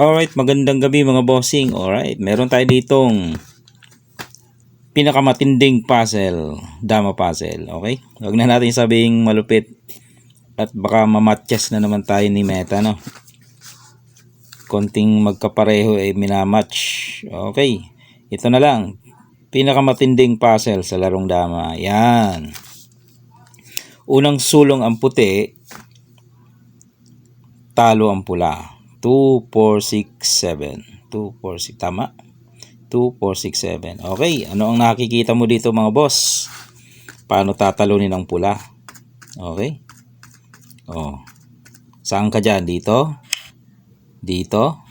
Alright, magandang gabi mga bossing. Alright, meron tayo ditong pinakamatinding puzzle, dama puzzle. Okay? Huwag na natin sabing malupit at baka mamatches na naman tayo ni Meta, no? Konting magkapareho minamatch. Okay, ito na lang. Pinakamatinding puzzle sa larong dama. Yan. Unang sulong ang puti, talo ang pula. 2, 4, 6, 7. 2, 4, 6. Tama? 2, 4, 6, 7. Okay. Ano ang nakikita mo dito mga boss? Paano tatalunin ang pula? Okay. Oh. Saan ka dyan? Dito? Dito?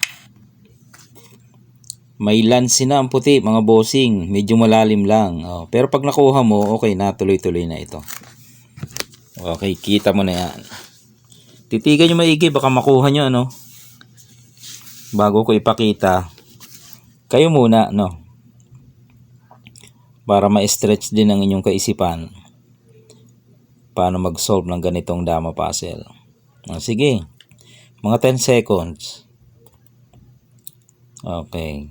May lansi na ang puti mga bossing. Medyo malalim lang. Oh. Pero pag nakuha mo, okay na. Tuloy-tuloy na ito. Okay. Kita mo na yan. Titigan nyo maigi. Baka makuha nyo ano. Bago ko ipakita, kayo muna, no? Para ma-stretch din ang inyong kaisipan. Paano mag-solve ng ganitong dama puzzle. Sige. Mga 10 seconds. Okay.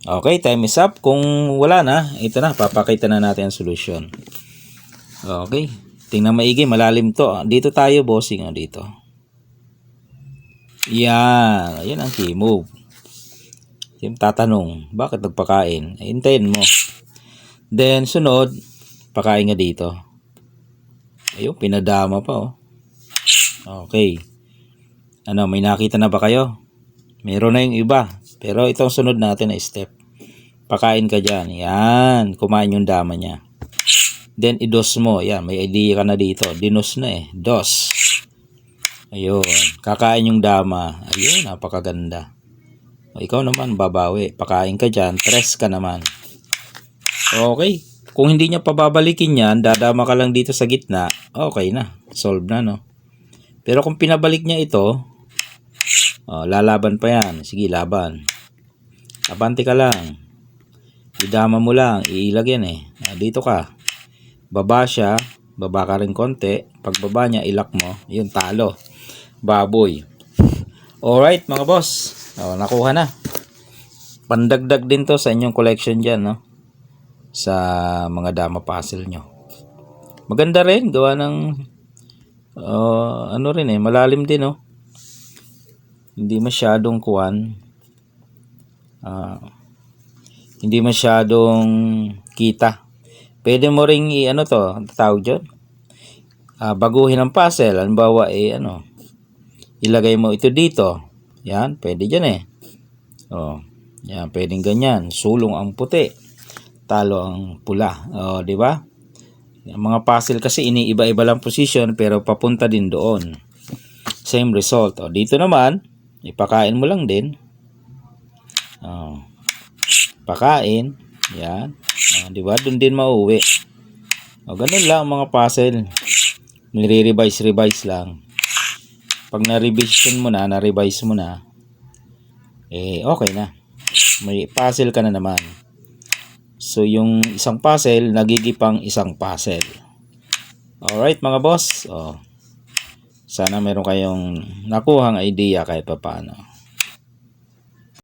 Okay, time is up. Kung wala na, ito na. Papakita na natin ang solution. Okay. Tingnan maigi. Malalim to. Dito tayo, bossing. Dito. Yan. Ayan ang key move. Yung tatanong, bakit nagpakain? Hintayin mo. Then, sunod, pakain nga dito. Ayun, pinadama pa, oh. Okay. Ano, may nakita na ba kayo? Meron na yung iba. Pero itong sunod natin na step. Pakain ka dyan. Yan. Kumain yung dama niya. Then, idos mo. Yan, may idea ka na dito. Dinos na eh. Dos. Ayun. Kakain yung dama. Ayun, napakaganda. O, ikaw naman, babawi. Pakain ka dyan. Tres ka naman. Okay. Kung hindi niya pababalikin yan, dadama ka lang dito sa gitna. Okay na. Solve na, no? Pero kung pinabalik niya ito, lalaban pa yan. Sige, laban. Abante ka lang. Idama mo lang. Iilag yan eh. Dito ka. Baba siya. Baba ka rin konti. Pag baba niya, ilak mo. Yun, talo. Baboy. Alright, mga boss. Nakuha na. Pandagdag din to sa inyong collection dyan, no? Sa mga dama puzzle nyo. Maganda rin. Gawa ng ano rin eh. Malalim din, no? Hindi masyadong kuwan. Hindi masyadong kita. Pwede mo ring ano to, tawag dyan? Baguhin ang puzzle. Halimbawa, ilagay mo ito dito. Yan, pwede dyan eh. Yan, pwedeng ganyan. Sulong ang puti. Talo ang pula. Di ba? Ang mga puzzle kasi iniiba-iba lang position pero papunta din doon. Same result. Dito naman, ipakain mo lang din. Pakain. Yan. Di ba? Doon din mauwi. Ganun lang ang mga puzzle. Nire-revise lang. Pag na-revise mo na, okay na. May puzzle ka na naman. So, yung isang puzzle, nagigipang isang puzzle. Alright, mga boss. Sana meron kayong nakuhang idea kahit papaano.